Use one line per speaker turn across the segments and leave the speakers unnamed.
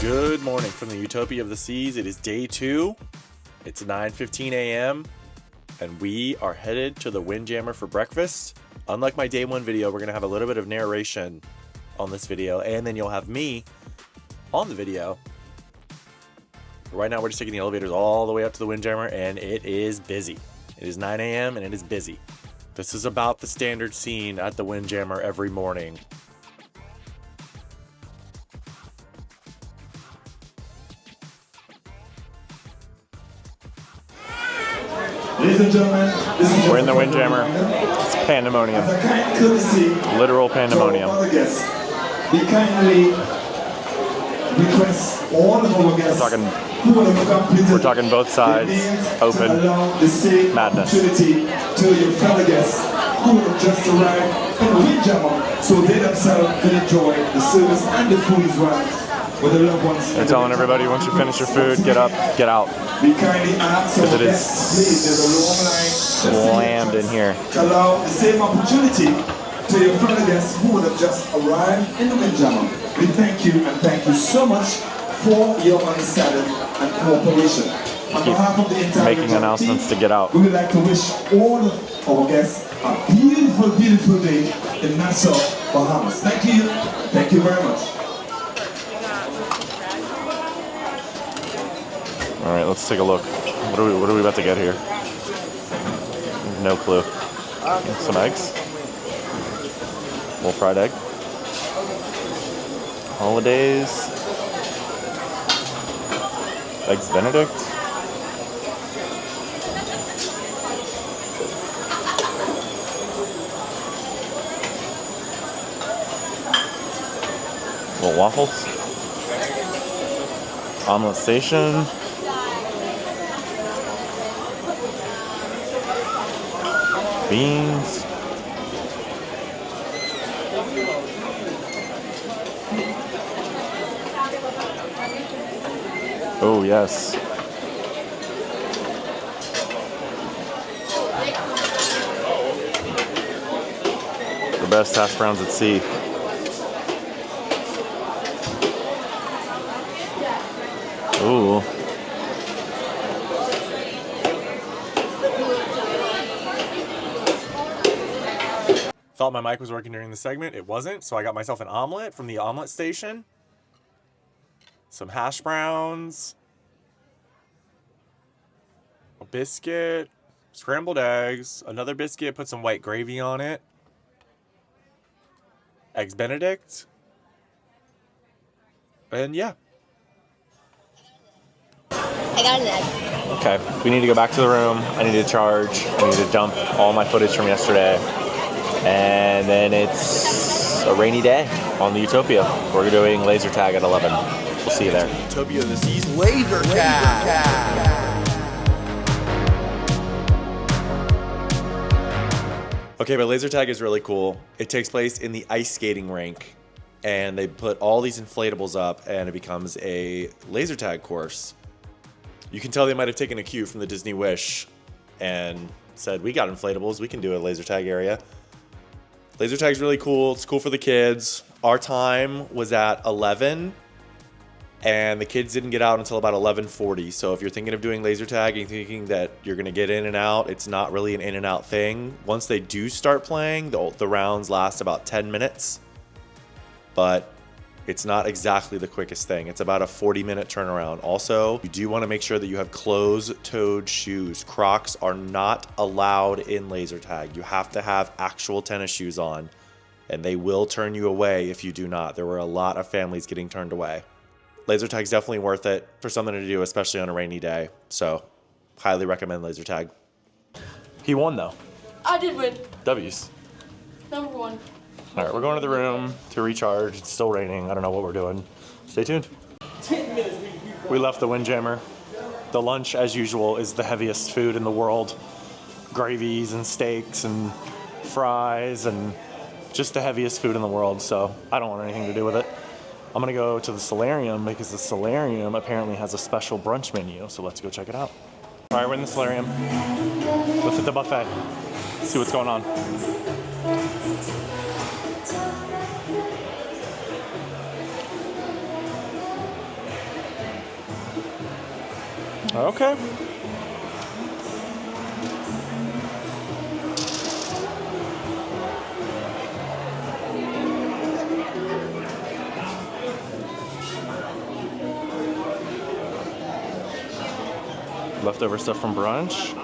Good morning from the Utopia of the Seas. It is day 2. It's 9:15 a.m. and we are headed to the Windjammer for breakfast. Unlike my day 1 video, we're going to have a little bit of narration on this video, and then you'll have me on the video. Right now we're just taking the elevators all the way up to the Windjammer, and it is busy. It is 9 a.m. and it is busy. This is about the standard scene at the Windjammer every morning.
Ladies and gentlemen,
we're in the Windjammer. It's pandemonium. Literal pandemonium.
We kindly request all of our guests
we're talking both sides, open, madness.
To your fellow guests who have just arrived in the Windjammer, so they themselves can enjoy the service and the food as well with their loved ones.
They're telling everybody, once you finish your food, get up, get out.
We kindly ask
because
our
it is
guests, please, there's a long line.
Slammed in here.
Allow the same opportunity to your fellow guests who would have just arrived in the Windjammer. We thank you and thank you so much for your understanding and cooperation. On behalf of the entire
making announcements
team,
to get out.
we would like to wish all of our guests a beautiful, beautiful day in Nassau, Bahamas. Thank you. Thank you very much.
All right, let's take a look. What are we about to get here? No clue. Some eggs. A little fried egg. Holidays. Eggs Benedict. Little waffles. Omelet Station. Beans. Oh, yes. The best hash browns at sea. Ooh. Thought my mic was working during the segment. It wasn't, so I got myself an omelet from the omelet station. Some hash browns. A biscuit. Scrambled eggs. Another biscuit. Put some white gravy on it. Eggs Benedict. And yeah.
I got an egg.
Okay, we need to go back to the room. I need to charge. I need to dump all my footage from yesterday. And then it's a rainy day on the Utopia. We're doing laser tag at 11. We'll see you there. Utopia of the Seas laser tag. Okay, but laser tag is really cool. It takes place in the ice skating rink, and they put all these inflatables up, and it becomes a laser tag course. You can tell they might have taken a cue from the Disney Wish and said, we got inflatables, we can do a laser tag area. Laser tag's really cool. It's cool for the kids. Our time was at 11, and the kids didn't get out until about 11:40. So if you're thinking of doing laser tag and thinking that you're going to get in and out, it's not really an in and out thing. Once they do start playing, the rounds last about 10 minutes, but it's not exactly the quickest thing. It's about a 40-minute turnaround. Also, you do want to make sure that you have closed-toed shoes. Crocs are not allowed in laser tag. You have to have actual tennis shoes on, and they will turn you away if you do not. There were a lot of families getting turned away. Laser tag's definitely worth it for something to do, especially on a rainy day. So, highly recommend laser tag. He won, though.
I did win.
W's.
Number 1.
All right, we're going to the room to recharge. It's still raining. I don't know what we're doing. Stay tuned. 10 minutes. We left the Windjammer. The lunch, as usual, is the heaviest food in the world. Gravies and steaks and fries and just the heaviest food in the world. So I don't want anything to do with it. I'm going to go to the Solarium because the Solarium apparently has a special brunch menu. So let's go check it out. All right, we're in the Solarium. Let's hit the buffet. See what's going on. Okay. Leftover stuff from brunch.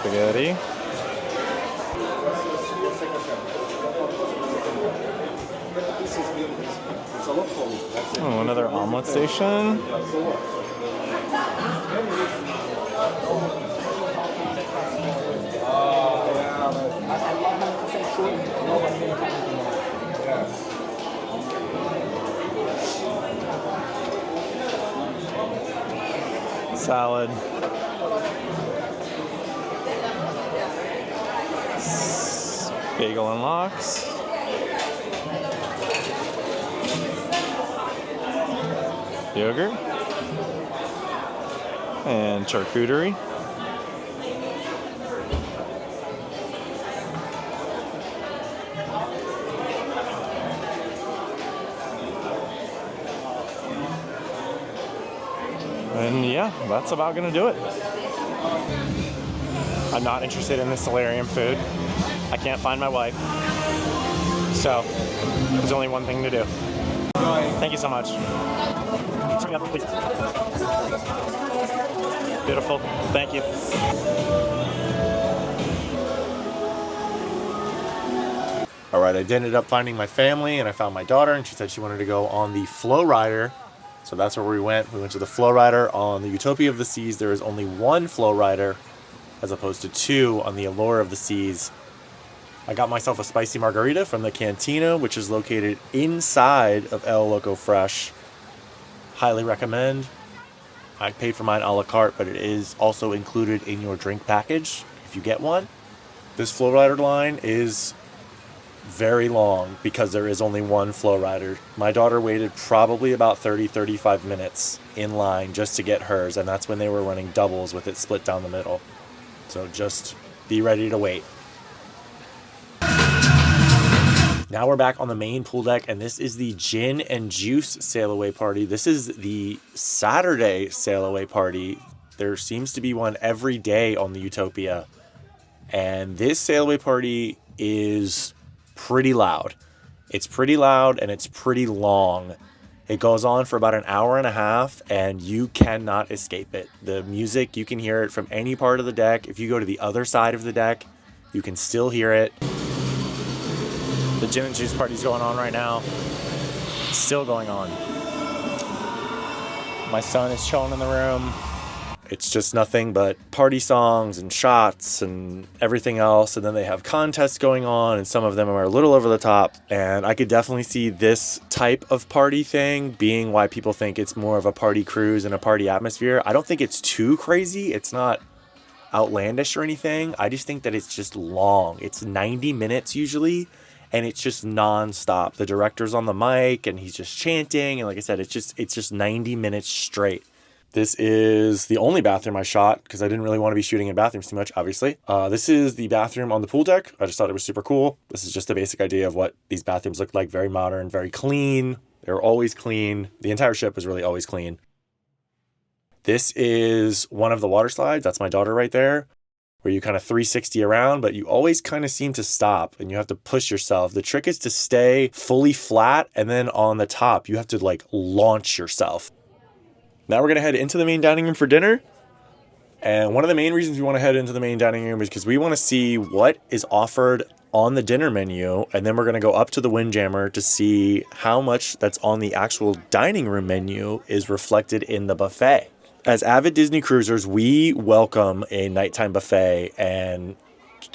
Spaghetti. Oh, another omelet station. Salad. Bagel and lox. Yogurt. And charcuterie. And yeah, that's about gonna do it. I'm not interested in the Solarium food. I can't find my wife. So, there's only one thing to do. Thank you so much. Beautiful. Thank you. All right, I ended up finding my family and I found my daughter, and she said she wanted to go on the FlowRider. So that's where we went. We went to the FlowRider on the Utopia of the Seas. There is only one FlowRider as opposed to two on the Allure of the Seas. I got myself a spicy margarita from the Cantina, which is located inside of El Loco Fresh. Highly recommend. I paid for mine a la carte, but it is also included in your drink package if you get one. This FlowRider line is very long because there is only one FlowRider. My daughter waited probably about 30-35 minutes in line just to get hers, and that's when they were running doubles with it split down the middle. So just be ready to wait. Now we're back on the main pool deck, and this is the Gin and Juice sail away party. This is the Saturday sail away party. There seems to be one every day on the Utopia. And this sail away party is pretty loud. It's pretty loud and it's pretty long. It goes on for about an hour and a half, and you cannot escape it. The music, you can hear it from any part of the deck. If you go to the other side of the deck, you can still hear it. The Gin and Juice party's going on right now. Still going on. My son is chilling in the room. It's just nothing but party songs and shots and everything else. And then they have contests going on, and some of them are a little over the top. And I could definitely see this type of party thing being why people think it's more of a party cruise and a party atmosphere. I don't think it's too crazy. It's not outlandish or anything. I just think that it's just long. It's 90 minutes usually. And it's just non-stop. The director's on the mic and he's just chanting. And like I said, it's just 90 minutes straight. This is the only bathroom I shot because I didn't really want to be shooting in bathrooms too much, obviously. This is the bathroom on the pool deck. I just thought it was super cool. This is just a basic idea of what these bathrooms look like. Very modern, very clean. They're always clean. The entire ship is really always clean. This is one of the water slides. That's my daughter right there, where you kind of 360 around, but you always kind of seem to stop and you have to push yourself. The trick is to stay fully flat, and then on the top, you have to like launch yourself. Now we're going to head into the main dining room for dinner. And one of the main reasons we want to head into the main dining room is because we want to see what is offered on the dinner menu. And then we're going to go up to the Windjammer to see how much that's on the actual dining room menu is reflected in the buffet. As avid Disney cruisers, we welcome a nighttime buffet, and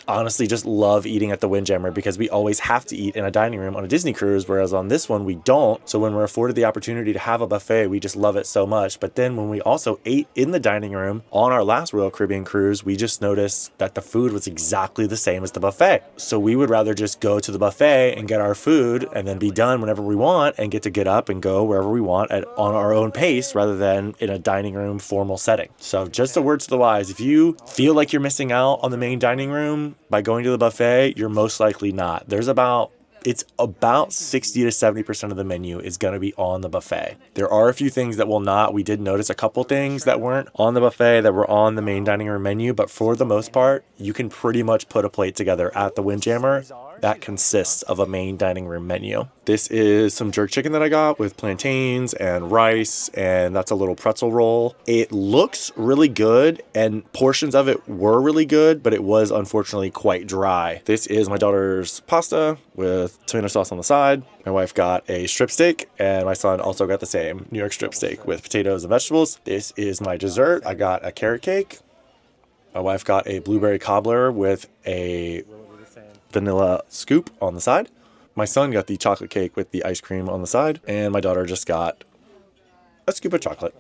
honestly just love eating at the Windjammer because we always have to eat in a dining room on a Disney cruise, whereas on this one we don't. So when we're afforded the opportunity to have a buffet, we just love it so much. But then when we also ate in the dining room on our last Royal Caribbean cruise, we just noticed that the food was exactly the same as the buffet. So we would rather just go to the buffet and get our food and then be done whenever we want and get up and go wherever we want on our own pace rather than in a dining room formal setting. So just a word to the wise, if you feel like you're missing out on the main dining room by going to the buffet, you're most likely not. It's about 60 to 70% of the menu is going to be on the buffet. There are a few things that will not. We did notice a couple things that weren't on the buffet that were on the main dining room menu, but for the most part, you can pretty much put a plate together at the Windjammer that consists of a main dining room menu. This is some jerk chicken that I got with plantains and rice, and that's a little pretzel roll. It looks really good, and portions of it were really good, but it was unfortunately quite dry. This is my daughter's pasta with tomato sauce on the side. My wife got a strip steak, and my son also got the same New York strip steak with potatoes and vegetables. This is my dessert. I got a carrot cake. My wife got a blueberry cobbler with a vanilla scoop on the side. My son got the chocolate cake with the ice cream on the side, and my daughter just got a scoop of chocolate.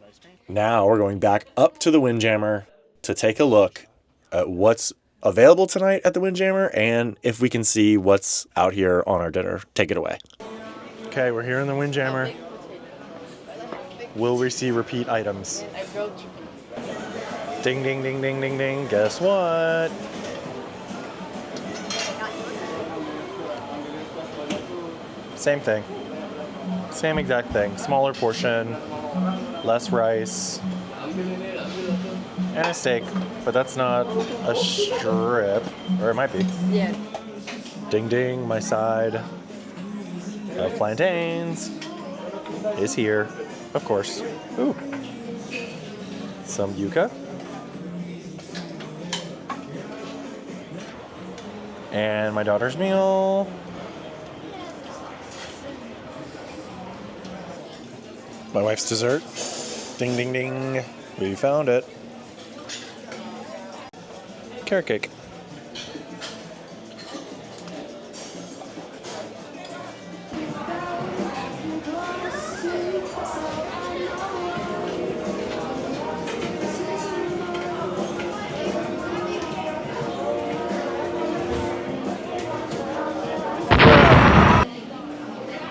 Now we're going back up to the Windjammer to take a look at what's available tonight at the Windjammer and if we can see what's out here on our dinner. Take it away. Okay, we're here in the Windjammer. Will we see repeat items? Ding, ding, ding, ding, ding, ding. Guess what? Same thing. Same exact thing. Smaller portion, less rice, and a steak. But that's not a strip. Or it might be.
Yeah.
Ding ding, my side of plantains is here. Of course. Ooh. Some yuca. And my daughter's meal. My wife's dessert. Ding, ding, ding. We found it. Carrot cake.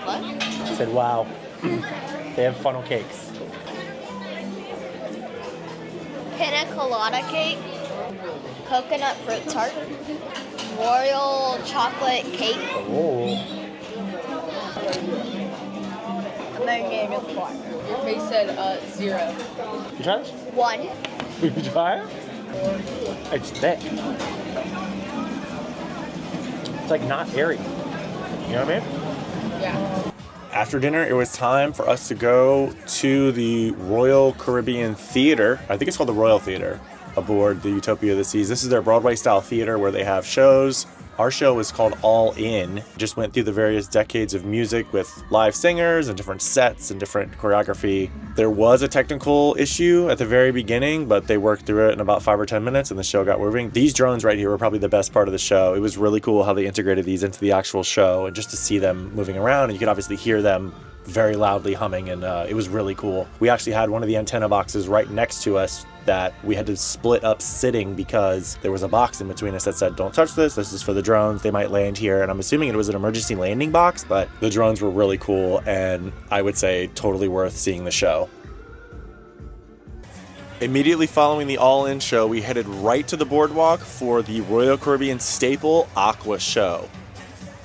What?
I said, wow. They have funnel cakes.
Pina colada cake, coconut fruit tart, royal chocolate cake,
Oh.
American corn.
Your face said 0.
You try this?
1.
Will you try it? It's thick. It's like not airy. You know what I mean?
Yeah.
After dinner, it was time for us to go to the Royal Caribbean Theater. I think it's called the Royal Theater, aboard the Utopia of the Seas. This is their Broadway-style theater where they have shows. Our show is called All In. Just went through the various decades of music with live singers and different sets and different choreography. There was a technical issue at the very beginning, but they worked through it in about 5 or 10 minutes and the show got moving. These drones right here were probably the best part of the show. It was really cool how they integrated these into the actual show and just to see them moving around, and you could obviously hear them very loudly humming, and it was really cool. We actually had one of the antenna boxes right next to us that we had to split up sitting because there was a box in between us that said, don't touch this is for the drones, they might land here. And I'm assuming it was an emergency landing box, but the drones were really cool and I would say totally worth seeing the show. Immediately following the All In show, we headed right to the boardwalk for the Royal Caribbean staple Aqua show.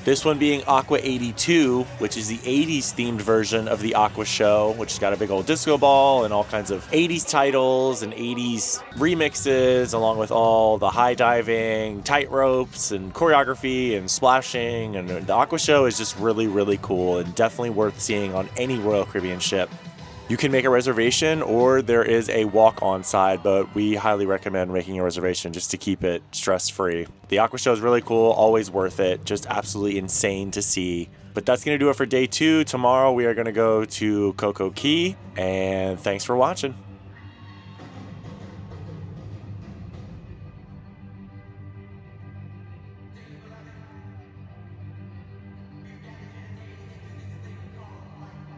This one being Aqua 82, which is the 80s themed version of the Aqua show, which has got a big old disco ball and all kinds of 80s titles and 80s remixes, along with all the high diving, tight ropes and choreography and splashing. And the Aqua show is just really, really cool and definitely worth seeing on any Royal Caribbean ship. You can make a reservation or there is a walk-on side, but we highly recommend making a reservation just to keep it stress-free. The Aqua show is really cool, always worth it, just absolutely insane to see. But that's going to do it for day 2. Tomorrow we are going to go to Coco Key, and thanks for watching.